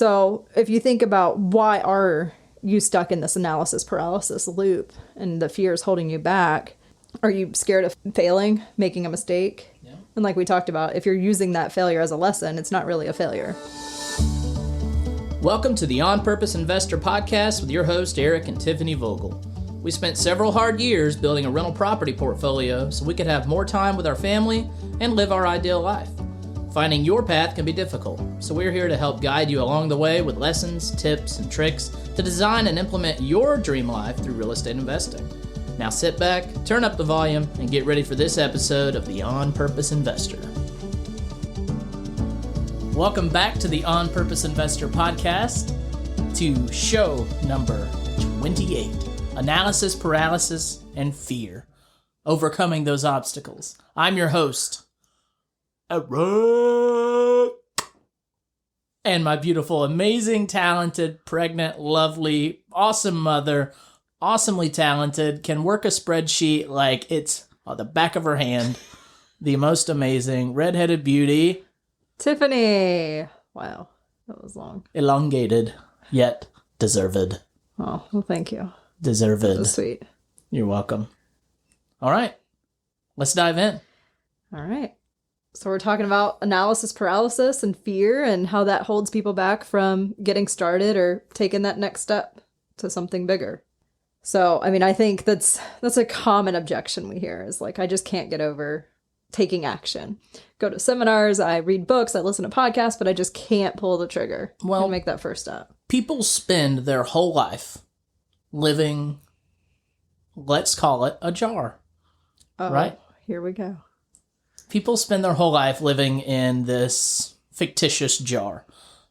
So if you think about why are you stuck in this analysis paralysis loop and the fear is holding you back, are you scared of failing, making a mistake? Yeah. And like we talked about, if you're using that failure as a lesson, it's not really a failure. Welcome to the On Purpose Investor podcast with your host, Eric and Tiffany Vogel. We spent several hard years building a rental property portfolio so we could have more time with our family and live our ideal life. Finding your path can be difficult, so we're here to help guide you along the way with lessons, tips, and tricks to design and implement your dream life through real estate investing. Now sit back, turn up the volume, and get ready for this episode of the On Purpose Investor. Welcome back to the On Purpose Investor podcast, to show number 28, Analysis, Paralysis, and Fear, Overcoming Those Obstacles. I'm your host, Eric, and my beautiful, amazing, talented, pregnant, lovely, awesome mother, awesomely talented, can work a spreadsheet like it's on the back of her hand, the most amazing, redheaded beauty, Tiffany. Wow, that was long. elongated, yet deserved. Oh, well, thank you. Deserved. That was sweet. You're welcome. All right, let's dive in. All right. So we're talking about analysis paralysis and fear and how that holds people back from getting started or taking that next step to something bigger. So, I mean, I think that's a common objection we hear is like, I just can't get over taking action. Go to seminars, I read books, I listen to podcasts, but I just can't pull the trigger and make that first step. People spend their whole life living, let's call it a jar, right? Here we go. People spend their whole life living in this fictitious jar.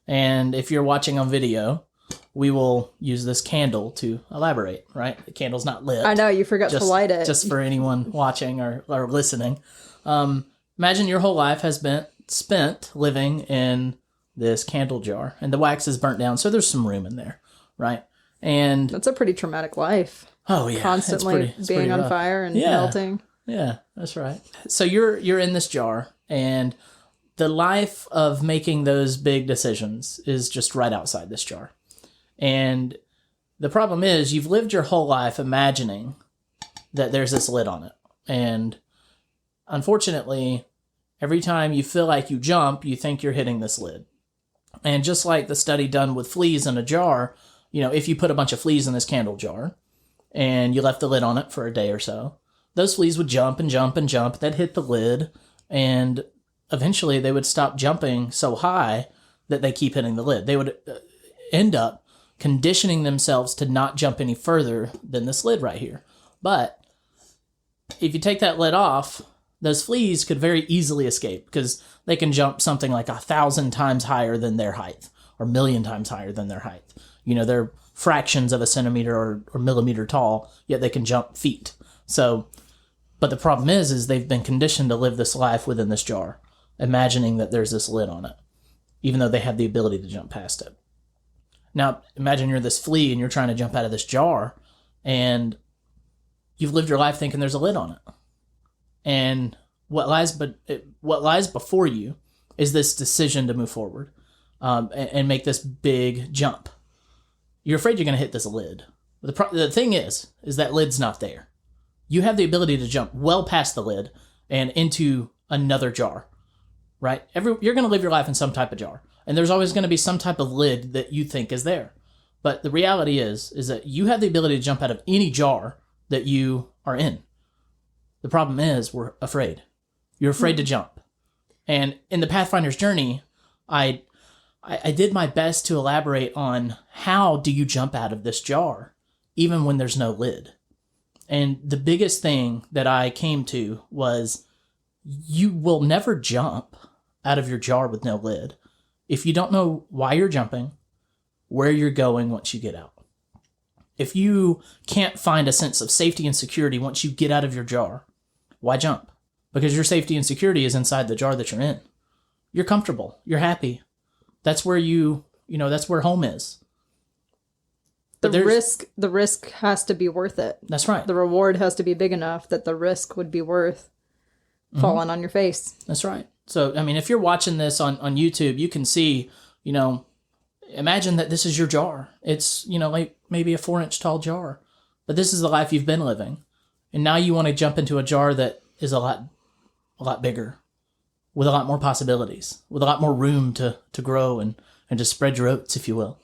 And if you're watching on video, we will use this candle to elaborate, right? The candle's not lit. I know, you forgot to light it. Just for anyone watching or listening. Imagine your whole life has been spent living in this candle jar, and the wax is burnt down, so there's some room in there, right? And that's a pretty traumatic life. Oh, yeah. Constantly being on fire and melting. Yeah, that's right. So you're in this jar, and the life of making those big decisions is just right outside this jar. And the problem is you've lived your whole life imagining that there's this lid on it. And unfortunately, every time you feel like you jump, you think you're hitting this lid. And just like the study done with fleas in a jar, if you put a bunch of fleas in this candle jar and you left the lid on it for a day or so, those fleas would jump and jump and jump. They'd hit the lid, and eventually they would stop jumping so high that they keep hitting the lid. They would end up conditioning themselves to not jump any further than this lid right here. But if you take that lid off, those fleas could very easily escape because they can jump something like 1,000 times higher than their height or 1,000,000 times higher than their height. They're fractions of a centimeter or millimeter tall, yet they can jump feet. So, but the problem is they've been conditioned to live this life within this jar, imagining that there's this lid on it, even though they have the ability to jump past it. Now, imagine you're this flea and you're trying to jump out of this jar, and you've lived your life thinking there's a lid on it. And what lies before you is this decision to move forward and make this big jump. You're afraid you're going to hit this lid. The thing is that lid's not there. You have the ability to jump well past the lid and into another jar, right? You're going to live your life in some type of jar, and there's always going to be some type of lid that you think is there. But the reality is that you have the ability to jump out of any jar that you are in. The problem is we're afraid. You're afraid to jump. And in the Pathfinders journey, I did my best to elaborate on how do you jump out of this jar, even when there's no lid. And the biggest thing that I came to was you will never jump out of your jar with no lid if you don't know why you're jumping, where you're going once you get out. If you can't find a sense of safety and security once you get out of your jar, why jump? Because your safety and security is inside the jar that you're in. You're comfortable. You're happy. That's where that's where home is. The risk has to be worth it. That's right. The reward has to be big enough that the risk would be worth falling on your face. That's right. So, I mean, if you're watching this on YouTube, you can see, imagine that this is your jar. It's, like maybe a 4-inch tall jar, but this is the life you've been living. And now you want to jump into a jar that is a lot bigger, with a lot more possibilities, with a lot more room to grow and to spread your oats, if you will.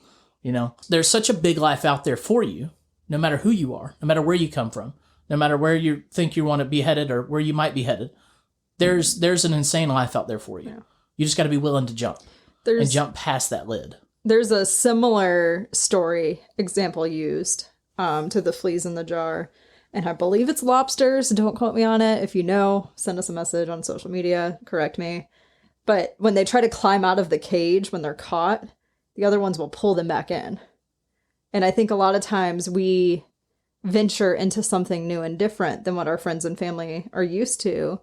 There's such a big life out there for you, no matter who you are, no matter where you come from, no matter where you think you want to be headed or where you might be headed. There's an insane life out there for you. Yeah. You just got to be willing to jump and jump past that lid. There's a similar story example used to the fleas in the jar. And I believe it's lobsters. Don't quote me on it. If you know, send us a message on social media. Correct me. But when they try to climb out of the cage when they're caught, the other ones will pull them back in. And I think a lot of times we venture into something new and different than what our friends and family are used to.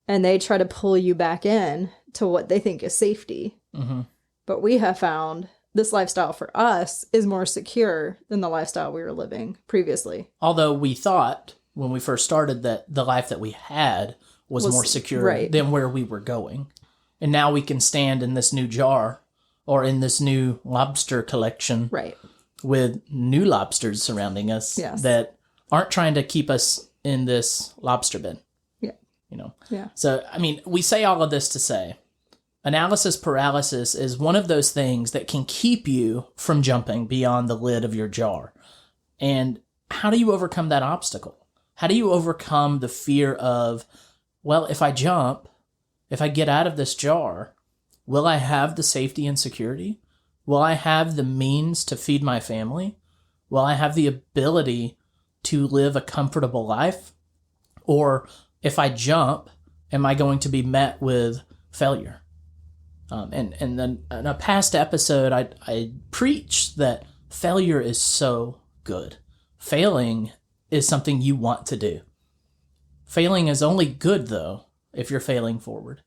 And they try to pull you back in to what they think is safety. Mm-hmm. But we have found this lifestyle for us is more secure than the lifestyle we were living previously. Although we thought when we first started that the life that we had was more secure than where we were going. And now we can stand in this new jar or in this new lobster collection with new lobsters surrounding us that aren't trying to keep us in this lobster bin. Yeah. So, we say all of this to say, analysis paralysis is one of those things that can keep you from jumping beyond the lid of your jar. And how do you overcome that obstacle? How do you overcome the fear of, well, if I jump, if I get out of this jar, will I have the safety and security? Will I have the means to feed my family? Will I have the ability to live a comfortable life? Or if I jump, am I going to be met with failure? And then in a past episode, I preached that failure is so good. Failing is something you want to do. Failing is only good, though, if you're failing forward.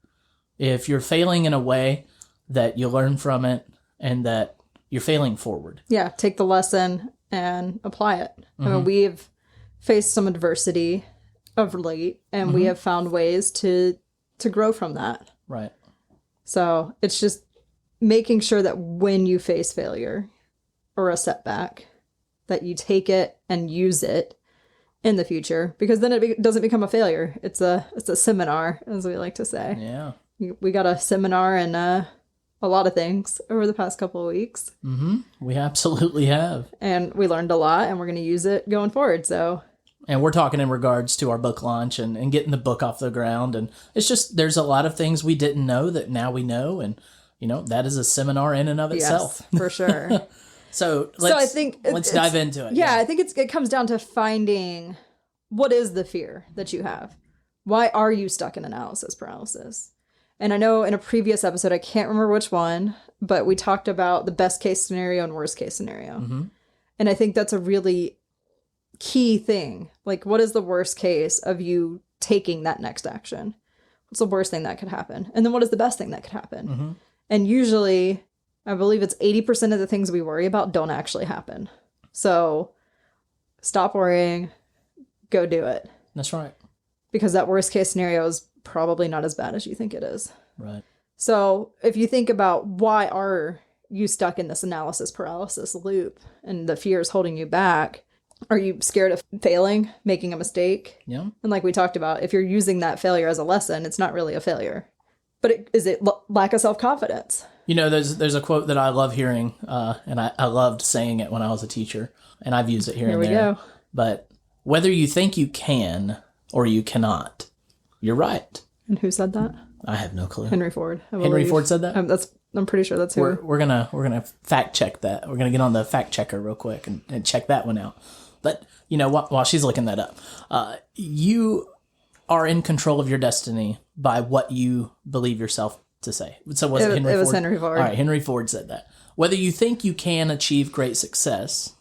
If you're failing in a way that you learn from it and that you're failing forward. Yeah, take the lesson and apply it. Mm-hmm. We've faced some adversity of late, and we have found ways to grow from that. Right. So it's just making sure that when you face failure or a setback, that you take it and use it in the future, because then it doesn't become a failure. It's a seminar, as we like to say. Yeah. We got a seminar in a lot of things over the past couple of weeks. Mm-hmm. We absolutely have. And we learned a lot, and we're going to use it going forward. So. And we're talking in regards to our book launch and getting the book off the ground. And it's just, there's a lot of things we didn't know that now we know. And, that is a seminar in and of itself. Yes, for sure. So let's dive into it. Yeah, I think it comes down to finding what is the fear that you have. Why are you stuck in analysis paralysis? And I know in a previous episode, I can't remember which one, but we talked about the best case scenario and worst case scenario. Mm-hmm. And I think that's a really key thing. Like, what is the worst case of you taking that next action? What's the worst thing that could happen? And then what is the best thing that could happen? Mm-hmm. And usually, I believe it's 80% of the things we worry about don't actually happen. So stop worrying, go do it. That's right. Because that worst case scenario is probably not as bad as you think it is. Right. So if you think about why are you stuck in this analysis paralysis loop and the fear is holding you back, are you scared of failing, making a mistake? Yeah. And like we talked about, if you're using that failure as a lesson, it's not really a failure. But is it lack of self-confidence? There's a quote that I love hearing, and I loved saying it when I was a teacher, and I've used it here and there. Here we go. But whether you think you can or you cannot, you're right. And who said that? I have no clue. Henry Ford. Henry Ford said that? I'm pretty sure that's who. We're gonna fact check that. We're gonna get on the fact checker real quick and check that one out. But while she's looking that up, you are in control of your destiny by what you believe yourself to say. So was it Henry Ford? It was Henry Ford. All right, Henry Ford said that. Whether you think you can achieve great success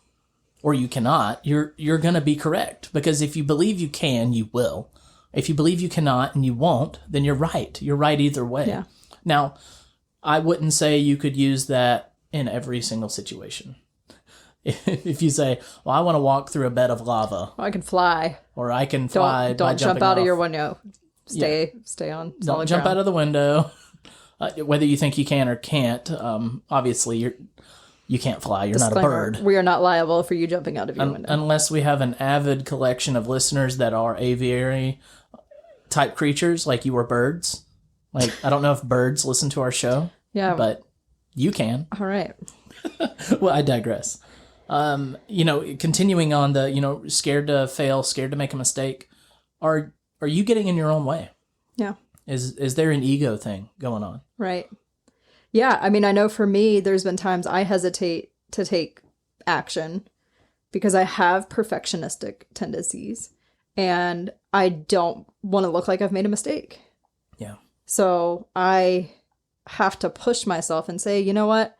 or you cannot, you're going to be correct. Because if you believe you can, you will. If you believe you cannot and you won't, then you're right. You're right either way. Yeah. Now, I wouldn't say you could use that in every single situation. If you say, well, I want to walk through a bed of lava. Or I can fly. Or I can fly Don't jump out of your window. Stay on solid Don't jump out of the window. Whether you think you can or can't, obviously you can't fly. You're not a Disclaimer, bird. we are not liable for you jumping out of your window. Unless we have an avid collection of listeners that are aviary type creatures, like you are birds. Like, I don't know if birds listen to our show. Yeah. But you can. All right. Well, I digress. Continuing on the, scared to fail, scared to make a mistake. Are you getting in your own way? Yeah. Is there an ego thing going on? Right. Yeah. I mean, I know for me, there's been times I hesitate to take action because I have perfectionistic tendencies and I don't want to look like I've made a mistake. Yeah. So I have to push myself and say, you know what?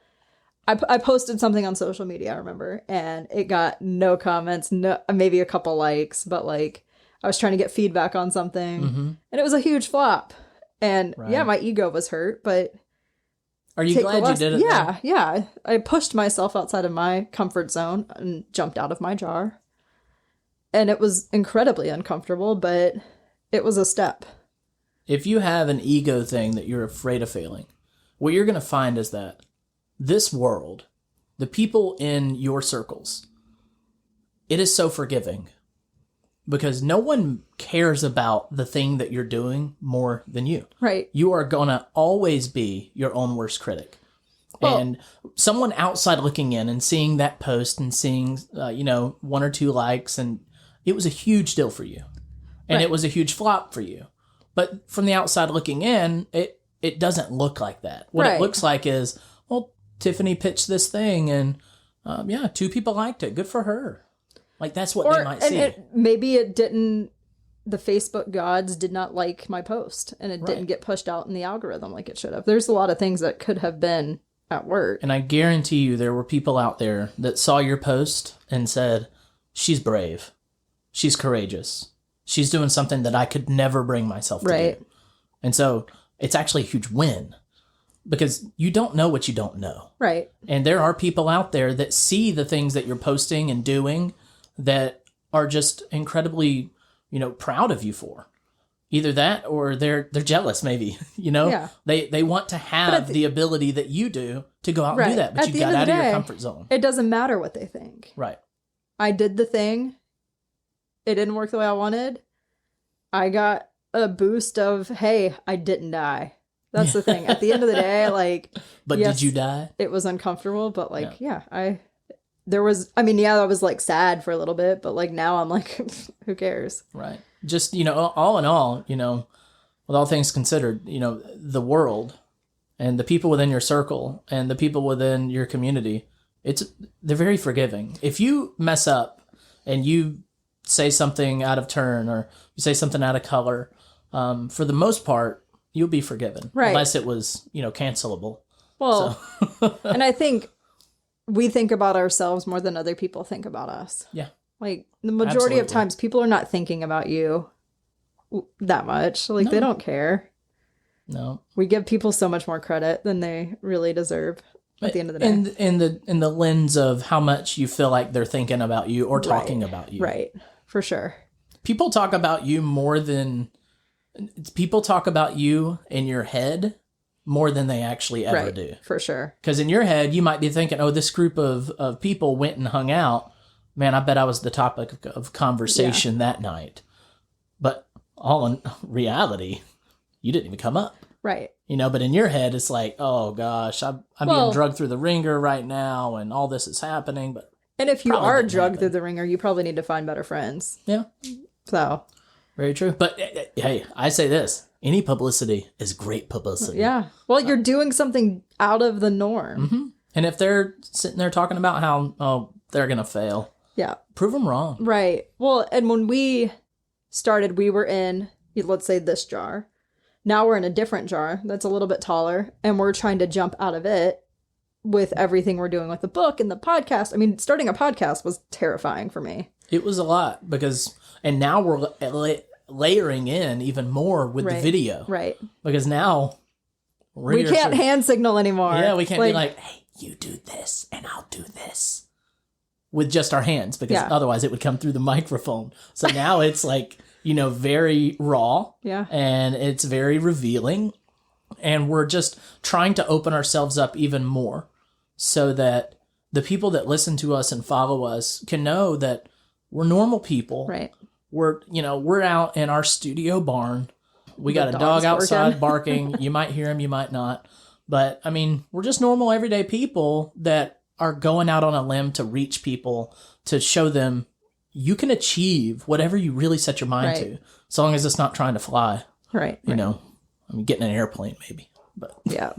I posted something on social media, I remember, and it got no comments, no, maybe a couple likes, but like I was trying to get feedback on something and it was a huge flop. And yeah, my ego was hurt, but are you glad you did it? Yeah, yeah. I pushed myself outside of my comfort zone and jumped out of my jar. And it was incredibly uncomfortable, but it was a step. If you have an ego thing that you're afraid of failing, what you're going to find is that this world, the people in your circles, it is so forgiving because no one cares about the thing that you're doing more than you. Right. You are going to always be your own worst critic. Well, and someone outside looking in and seeing that post and seeing, 1 or 2 likes, and it was a huge deal for you. And it was a huge flop for you. But from the outside looking in, it doesn't look like that. What it looks like is, well, Tiffany pitched this thing and 2 people liked it. Good for her. Like that's what they might see. Maybe it didn't, the Facebook gods did not like my post and it didn't get pushed out in the algorithm like it should have. There's a lot of things that could have been at work. And I guarantee you there were people out there that saw your post and said, she's brave. She's courageous. She's doing something that I could never bring myself to do. And so it's actually a huge win. Because you don't know what you don't know. Right. And there are people out there that see the things that you're posting and doing that are just incredibly, proud of you for. Either that or they're jealous maybe, Yeah. They want to have the ability that you do to go out and do that, but you got out of your comfort zone. It doesn't matter what they think. Right. I did the thing. It didn't work the way I wanted. I got a boost of, hey, I didn't die. That's the thing. At the end of the day, But yes, did you die? It was uncomfortable, but I was sad for a little bit, but now I'm like, who cares? Right. Just, all in all, with all things considered, the world and the people within your circle and the people within your community, they're very forgiving. If you mess up and you say something out of turn or you say something out of color, for the most part, you'll be forgiven. Right. Unless it was, cancelable. Well, and I think we think about ourselves more than other people think about us. Yeah. The majority of times, people are not thinking about you that much. They don't care. No. We give people so much more credit than they really deserve at the end of the day. In the lens of how much you feel like they're thinking about you or talking about you. Right. For sure. People talk about you more than... People talk about you in your head more than they actually ever do. For sure. Because in your head, you might be thinking, oh, this group of people went and hung out. Man, I bet I was the topic of conversation that night. But all in reality, you didn't even come up. Right. But in your head, it's like, oh, gosh, I'm being drugged through the ringer right now and all this is happening. And if you are drugged through the ringer, you probably need to find better friends. Yeah. So... Very true. But hey, I say this. Any publicity is great publicity. Yeah. Well, you're doing something out of the norm. Mm-hmm. And if they're sitting there talking about how, they're going to fail. Yeah. Prove them wrong. Right. Well, and when we started, we were in, let's say this jar. Now we're in a different jar that's a little bit taller. And we're trying to jump out of it with everything we're doing with the book and the podcast. I mean, starting a podcast was terrifying for me. It was a lot because, and now we're layering in even more with the video. Right. Because now we can't hand signal anymore. Yeah, we can't be like, hey, you do this and I'll do this with just our hands because otherwise it would come through the microphone. So now it's very raw. Yeah. And it's very revealing. And we're just trying to open ourselves up even more so that the people that listen to us and follow us can know that we're normal people. Right. We're out in our studio barn. We got a The dog dog's outside barking. You might hear him, you might not. But, I mean, we're just normal, everyday people that are going out on a limb to reach people, to show them you can achieve whatever you really set your mind Right. to, as long as it's not trying to fly. Right. You know, I mean, getting an airplane, maybe. But Yeah.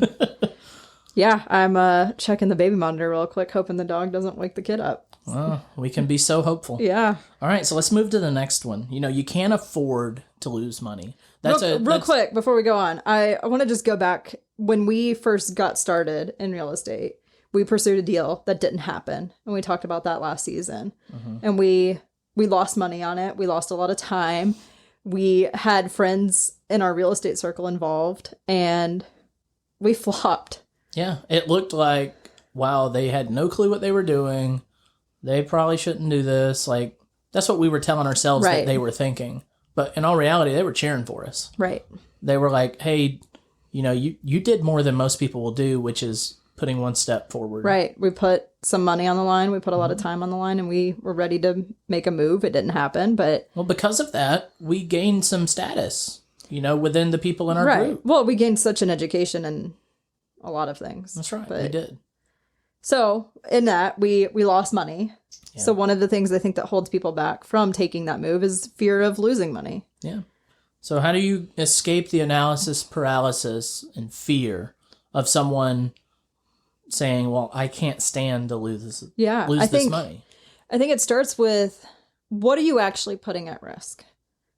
Yeah, I'm checking the baby monitor real quick, hoping the dog doesn't wake the kid up. well, we can be so hopeful. Yeah. All right, so let's move to the next one. You can't afford to lose money. That's Real quick, before we go on, I want to just go back. When we first got started in real estate, we pursued a deal that didn't happen. And we talked about that last season. And we lost money on it. We lost a lot of time. We had friends in our real estate circle involved, and we flopped. Yeah, it looked like, wow, they had no clue what they were doing. They probably shouldn't do this. Like, that's what we were telling ourselves that Right. they were thinking. But in all reality, they were cheering for us. Right. They were like, hey, you did more than most people will do, which is putting one step forward. Right. We put some money on the line. We put a lot of time on the line, and we were ready to make a move. It didn't happen, but... Well, because of that, we gained some status, within the people in our right. group. Well, we gained such an education in a lot of things. That's right. But, We did. So in that, we lost money. Yeah. So one of the things I think that holds people back from taking that move is fear of losing money. Yeah. So how do you escape the analysis paralysis and fear of someone saying, well, I can't stand to lose this money? I think it starts with, what are you actually putting at risk?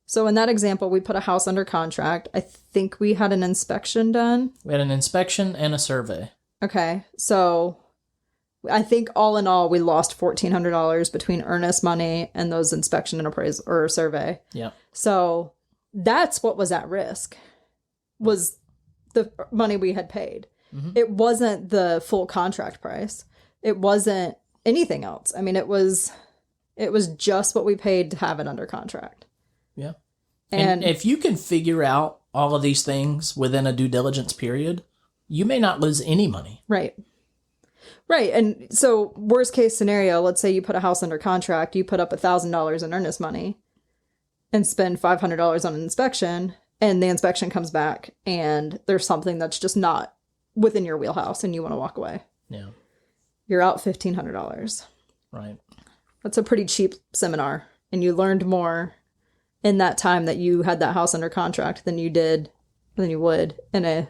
So in that example, we put a house under contract. I think we had an inspection done. We had an inspection and a survey. Okay. So I think all in all, we lost $1,400 between earnest money and those inspection and appraisal or survey. Yeah. So that's what was at risk, was the money we had paid. It wasn't the full contract price. It wasn't anything else. I mean, it was just what we paid to have it under contract. Yeah. And if you can figure out all of these things within a due diligence period, you may not lose any money. Right. Right. And so worst case scenario, let's say you put a house under contract, you put up $1,000 in earnest money and spend $500 on an inspection, and the inspection comes back and there's something that's just not within your wheelhouse and you want to walk away. Yeah. You're out $1,500. Right. That's a pretty cheap seminar. And you learned more in that time that you had that house under contract than you would in a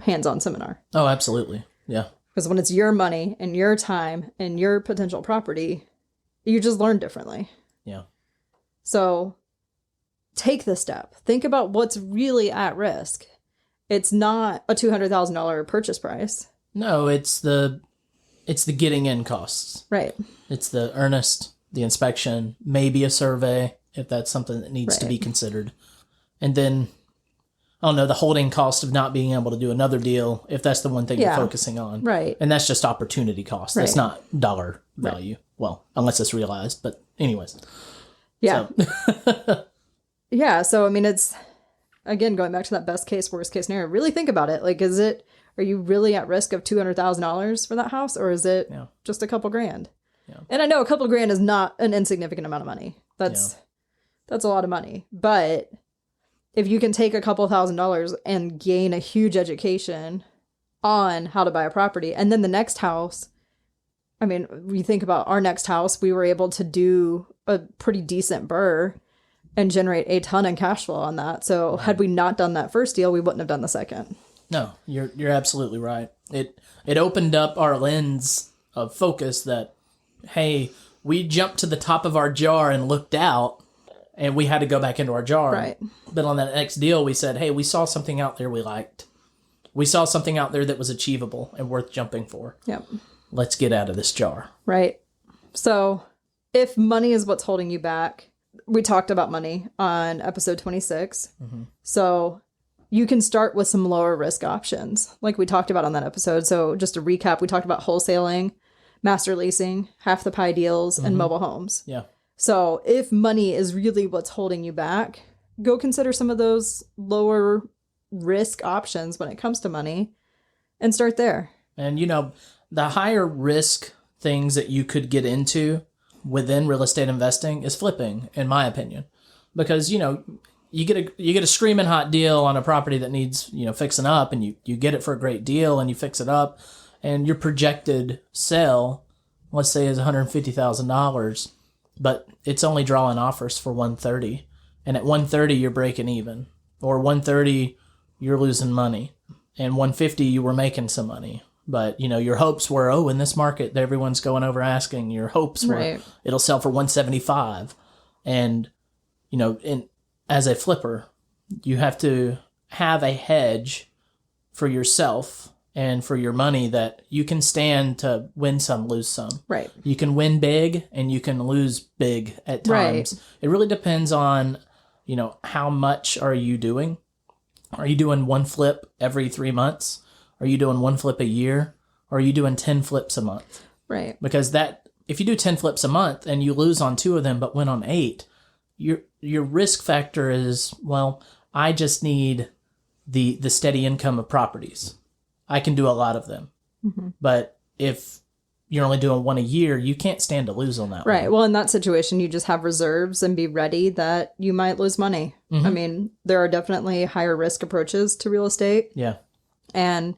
hands-on seminar. Oh, absolutely. Yeah. Because when it's your money and your time and your potential property, you just learn differently. Yeah. So take the step. Think about what's really at risk. It's not a $200,000 purchase price. No, it's the getting in costs. Right. It's the earnest, the inspection, maybe a survey, if that's something that needs to be considered. And then, I don't know, the holding cost of not being able to do another deal, if that's the one thing you're focusing on. Right. And that's just opportunity cost. That's Right. not dollar value. Right. Well, unless it's realized. But anyways. Yeah. So. Yeah. So, I mean, it's, again, going back to that best case, worst case scenario, really think about it. Like, are you really at risk of $200,000 for that house? Or is it just a couple grand? Yeah. And I know a couple grand is not an insignificant amount of money. That's a lot of money. But if you can take a couple $1,000s and gain a huge education on how to buy a property, and then the next house, I mean, we think about our next house, we were able to do a pretty decent burr and generate a ton in cash flow on that. So had we not done that first deal, we wouldn't have done the second. No, you're absolutely right. It opened up our lens of focus that, hey, we jumped to the top of our jar and looked out, and we had to go back into our jar. Right. But on that next deal, we said, hey, we saw something out there we liked. We saw something out there that was achievable and worth jumping for. Yep. Let's get out of this jar. Right. So if money is what's holding you back, we talked about money on episode 26. Mm-hmm. So you can start with some lower risk options like we talked about on that episode. So just to recap, we talked about wholesaling, master leasing, half the pie deals, and mobile homes. Yeah. So if money is really what's holding you back, go consider some of those lower risk options when it comes to money and start there. And, the higher risk things that you could get into within real estate investing is flipping, in my opinion. Because, you get a screaming hot deal on a property that needs, fixing up, and you get it for a great deal and you fix it up, and your projected sale, let's say, is $150,000, but it's only drawing offers for 130, and at 130 you're breaking even, or 130 you're losing money, and 150 you were making some money. But, your hopes were, in this market, everyone's going over asking. Your hopes were, it'll sell for 175. And, as a flipper, you have to have a hedge for yourself and for your money that you can stand to win some, lose some. Right. You can win big and you can lose big at times. Right. It really depends on, how much are you doing? Are you doing one flip every 3 months? Are you doing one flip a year? Or are you doing 10 flips a month? Right. Because if you do 10 flips a month and you lose on 2 of them but win on 8, your risk factor is, I just need the steady income of properties. I can do a lot of them. Mm-hmm. But if you're only doing one a year, you can't stand to lose on that Right. one. Well, in that situation, you just have reserves and be ready that you might lose money. Mm-hmm. I mean, there are definitely higher risk approaches to real estate. Yeah. And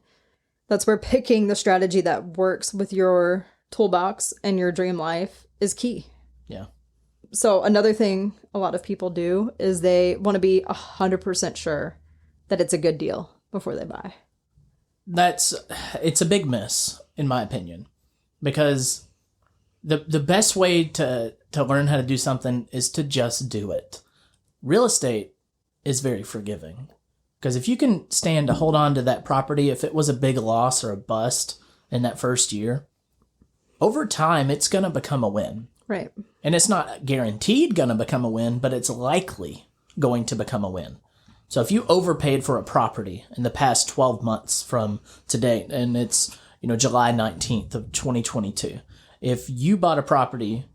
that's where picking the strategy that works with your toolbox and your dream life is key. Yeah. So another thing a lot of people do is they want to be 100% sure that it's a good deal before they buy. It's a big miss, in my opinion, because the best way to learn how to do something is to just do it. Real estate is very forgiving. Because if you can stand to hold on to that property, if it was a big loss or a bust in that first year, over time, it's going to become a win. Right. And it's not guaranteed going to become a win, but it's likely going to become a win. So if you overpaid for a property in the past 12 months from today, and it's, July 19th of 2022, if you bought a property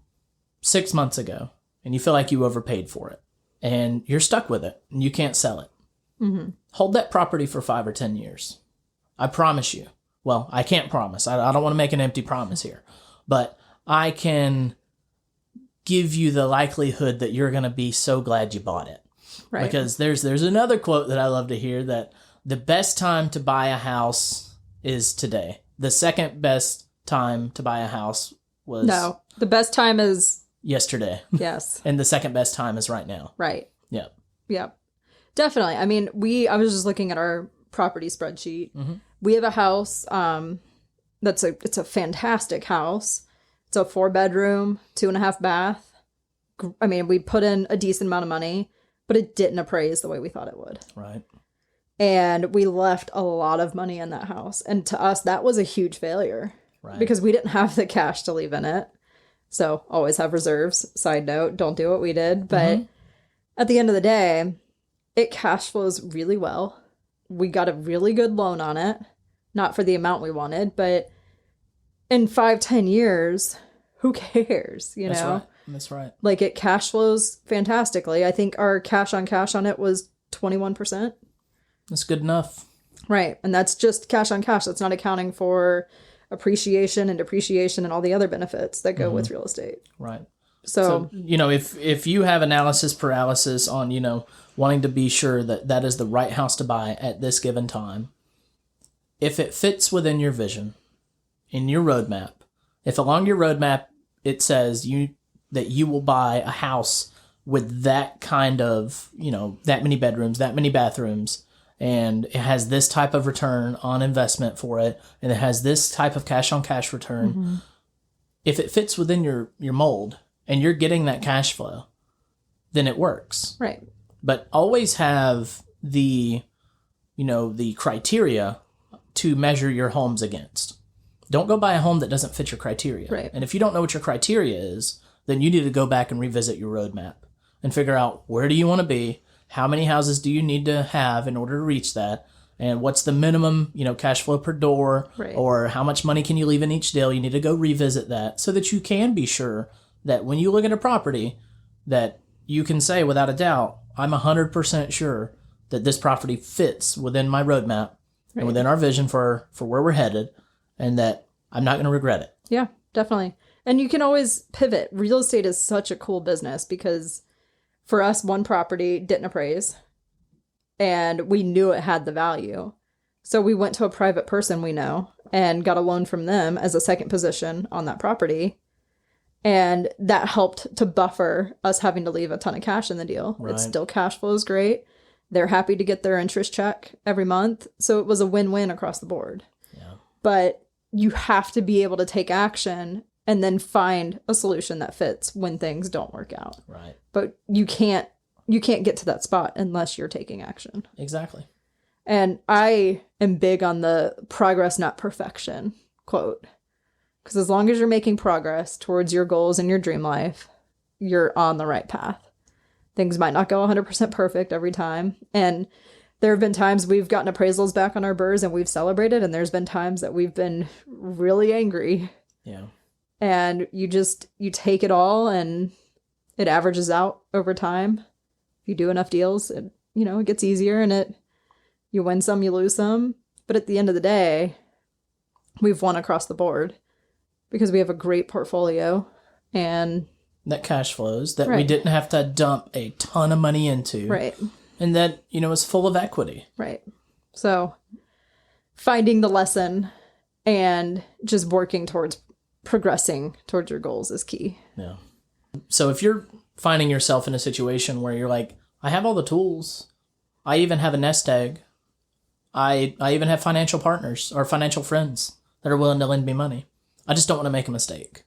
6 months ago and you feel like you overpaid for it and you're stuck with it and you can't sell it, mm-hmm. hold that property for 5 or 10 years. I promise you. Well, I can't promise. I don't want to make an empty promise here. But I can give you the likelihood that you're going to be so glad you bought it. Right. Because there's another quote that I love to hear, that the best time to buy a house is today. The second best time to buy a house was... No, the best time is... yesterday. Yes. And the second best time is right now. Right. Yep. Yep. Definitely. I mean, I was just looking at our property spreadsheet. Mm-hmm. We have a house it's a fantastic house. It's a 4-bedroom, 2.5 bath. I mean, we put in a decent amount of money, but it didn't appraise the way we thought it would. Right. And we left a lot of money in that house. And to us, that was a huge failure. Right. Because we didn't have the cash to leave in it. So always have reserves. Side note, don't do what we did. But mm-hmm. at the end of the day, it cash flows really well. We got a really good loan on it. Not for the amount we wanted, but in 5-10 years, who cares? That's know? Right. That's right. Like, it cash flows fantastically. I think our cash on it was 21%. That's good enough. Right. And that's just cash on cash. That's not accounting for appreciation and depreciation and all the other benefits that go mm-hmm. with real estate. Right. So, if you have analysis paralysis on, wanting to be sure that that is the right house to buy at this given time, if it fits within your vision, in your roadmap, if along your roadmap it says that you will buy a house with that kind of, that many bedrooms, that many bathrooms, and it has this type of return on investment for it, and it has this type of cash on cash return, mm-hmm. if it fits within your mold and you're getting that cash flow, then it works. Right. But always have the criteria to measure your homes against. Don't go buy a home that doesn't fit your criteria. Right. And if you don't know what your criteria is, then you need to go back and revisit your roadmap and figure out, where do you want to be? How many houses do you need to have in order to reach that? And what's the minimum, cash flow per door? Right. Or how much money can you leave in each deal? You need to go revisit that so that you can be sure that when you look at a property, that you can say without a doubt, I'm 100% sure that this property fits within my roadmap. Right. And within our vision for where we're headed, and that I'm not going to regret it. Yeah. definitely. And you can always pivot. Real estate is such a cool business because for us, one property didn't appraise and we knew it had the value. So we went to a private person we know and got a loan from them as a second position on that property. And that helped to buffer us having to leave a ton of cash in the deal. Right. It still cash flows great. They're happy to get their interest check every month. So it was a win-win across the board. Yeah. But you have to be able to take action and then find a solution that fits when things don't work out. Right. But you can't get to that spot unless you're taking action. Exactly. And I am big on the progress, not perfection quote. Because as long as you're making progress towards your goals and your dream life, you're on the right path. Things might not go 100% perfect every time. And there have been times we've gotten appraisals back on our BRRRRs and we've celebrated. And there's been times that we've been really angry. Yeah. And you take it all and it averages out over time. If you do enough deals, it gets easier and you win some, you lose some. But at the end of the day, we've won across the board. Because we have a great portfolio and that cash flows that we Right. didn't have to dump a ton of money into. right. And that, is full of equity. Right. So finding the lesson and just working towards progressing towards your goals is key. Yeah. So if you're finding yourself in a situation where you're like, I have all the tools. I even have a nest egg. I even have financial partners or financial friends that are willing to lend me money. I just don't want to make a mistake.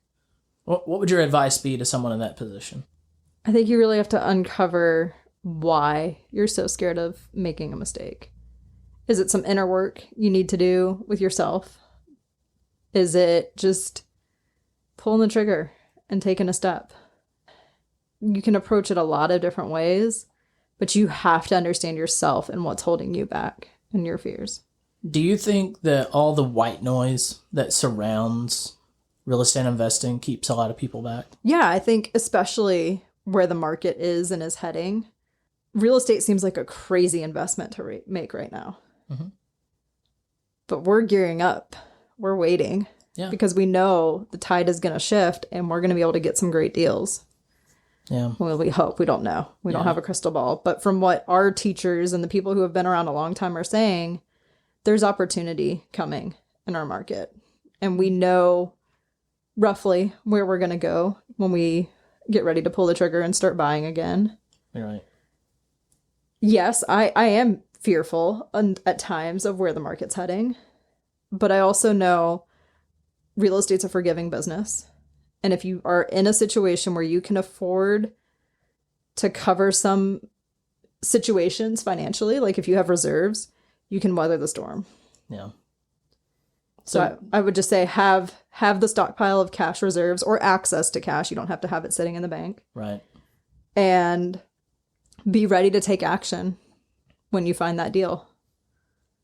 What would your advice be to someone in that position? I think you really have to uncover why you're so scared of making a mistake. Is it some inner work you need to do with yourself? Is it just pulling the trigger and taking a step? You can approach it a lot of different ways, but you have to understand yourself and what's holding you back and your fears. Do you think that all the white noise that surrounds real estate investing keeps a lot of people back? Yeah, I think especially where the market is and is heading, real estate seems like a crazy investment to make right now. Mm-hmm. But we're gearing up. We're waiting because we know the tide is going to shift and we're going to be able to get some great deals. Yeah. Well, we hope. We don't know. We don't have a crystal ball. But from what our teachers and the people who have been around a long time are saying, there's opportunity coming in our market. And we know roughly where we're going to go when we get ready to pull the trigger and start buying again. You're right. Yes, I am fearful at times of where the market's heading. But I also know real estate's a forgiving business. And if you are in a situation where you can afford to cover some situations financially, like if you have reserves, you can weather the storm. Yeah. So I would just say have the stockpile of cash reserves or access to cash. You don't have to have it sitting in the bank. Right. And be ready to take action when you find that deal.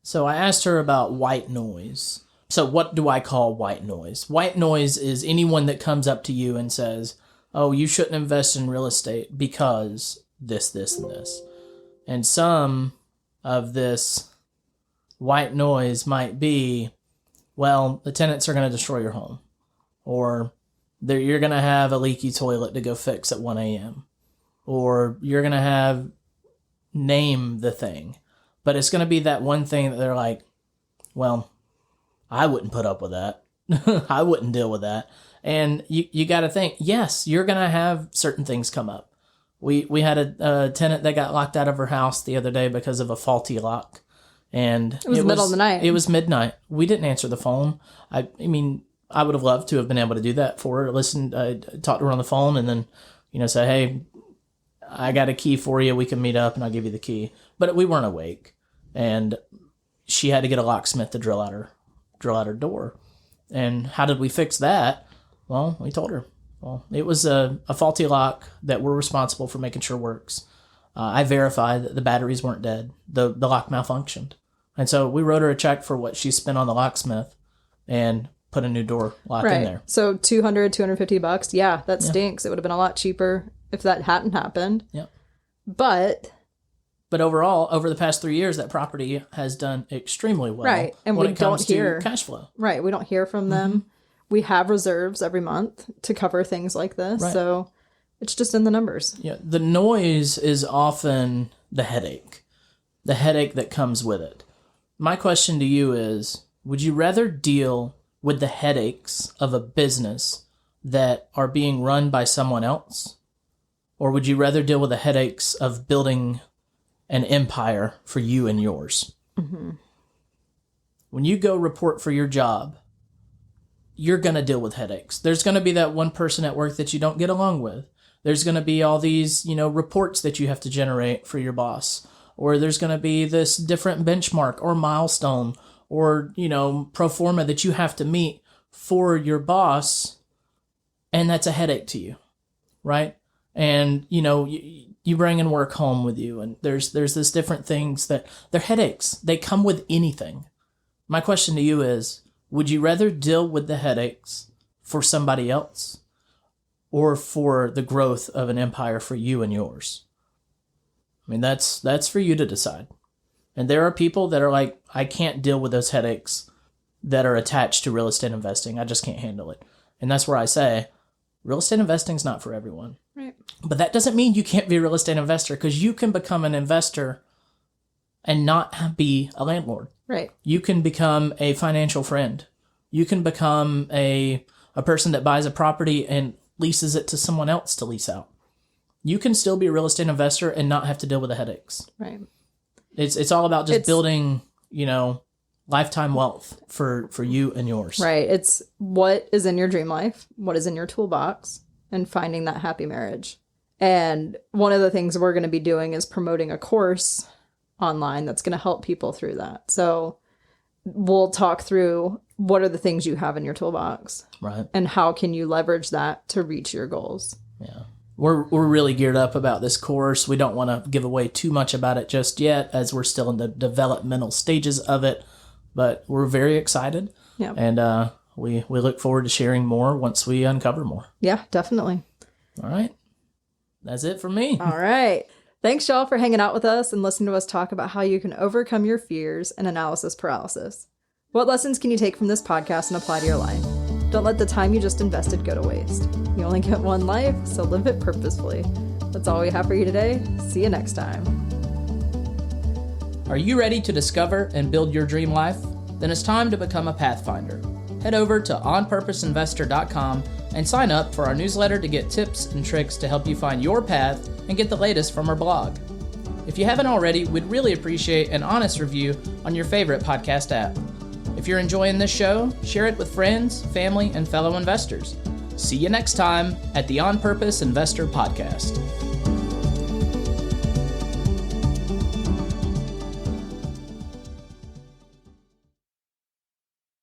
So I asked her about white noise. So what do I call white noise? White noise is anyone that comes up to you and says, oh, you shouldn't invest in real estate because this, this, and this. And some of this white noise might be, well, the tenants are going to destroy your home. Or you're going to have a leaky toilet to go fix at 1 a.m. Or you're going to name the thing. But it's going to be that one thing that they're like, well, I wouldn't put up with that. I wouldn't deal with that. And you got to think, yes, you're going to have certain things come up. We had a tenant that got locked out of her house the other day because of a faulty lock. And it was the middle of the night. It was midnight. We didn't answer the phone. I mean, I would have loved to have been able to do that for her. Talk to her on the phone and then, say, hey, I got a key for you. We can meet up and I'll give you the key. But we weren't awake. And she had to get a locksmith to drill out her door. And how did we fix that? Well, we told her. Well, it was a faulty lock that we're responsible for making sure works. I verified that the batteries weren't dead. The lock malfunctioned. And so we wrote her a check for what she spent on the locksmith and put a new door lock in there. So $250. Yeah, that stinks. It would have been a lot cheaper if that hadn't happened. Yeah. But overall, over the past 3 years, that property has done extremely well. Right. And when we it comes don't hear to cash flow. Right. We don't hear from them. we have reserves every month to cover things like this. Right. So it's just in the numbers. Yeah, the noise is often the headache that comes with it. My question to you is, would you rather deal with the headaches of a business that are being run by someone else? Or would you rather deal with the headaches of building an empire for you and yours? Mm-hmm. When you go report for your job, you're going to deal with headaches. There's going to be that one person at work that you don't get along with. There's going to be all these, reports that you have to generate for your boss. Or there's going to be this different benchmark or milestone or, pro forma that you have to meet for your boss. And that's a headache to you, right? And, you bring in work home with you, and there's this different things that they're headaches. They come with anything. My question to you is, would you rather deal with the headaches for somebody else or for the growth of an empire for you and yours? I mean, that's for you to decide. And there are people that are like, I can't deal with those headaches that are attached to real estate investing. I just can't handle it. And that's where I say, real estate investing is not for everyone. Right. But that doesn't mean you can't be a real estate investor, because you can become an investor and not be a landlord. Right. You can become a financial friend. You can become a person that buys a property and leases it to someone else to lease out. You can still be a real estate investor and not have to deal with the headaches. Right. It's all about just building, lifetime wealth for you and yours. Right. It's what is in your dream life, what is in your toolbox, and finding that happy marriage. And one of the things we're going to be doing is promoting a course online that's going to help people through that. So we'll talk through what are the things you have in your toolbox, right? And how can you leverage that to reach your goals. Yeah. We're really geared up about this course. We don't want to give away too much about it just yet, as we're still in the developmental stages of it, but we're very excited. Yeah. And we look forward to sharing more once we uncover more. Yeah, definitely. All right. That's it for me. All right. Thanks, y'all, for hanging out with us and listening to us talk about how you can overcome your fears and analysis paralysis. What lessons can you take from this podcast and apply to your life? Don't let the time you just invested go to waste. You only get one life, so live it purposefully. That's all we have for you today. See you next time. Are you ready to discover and build your dream life? Then it's time to become a Pathfinder. Head over to onpurposeinvestor.com and sign up for our newsletter to get tips and tricks to help you find your path and get the latest from our blog. If you haven't already, we'd really appreciate an honest review on your favorite podcast app. If you're enjoying this show, share it with friends, family, and fellow investors. See you next time at the On Purpose Investor Podcast.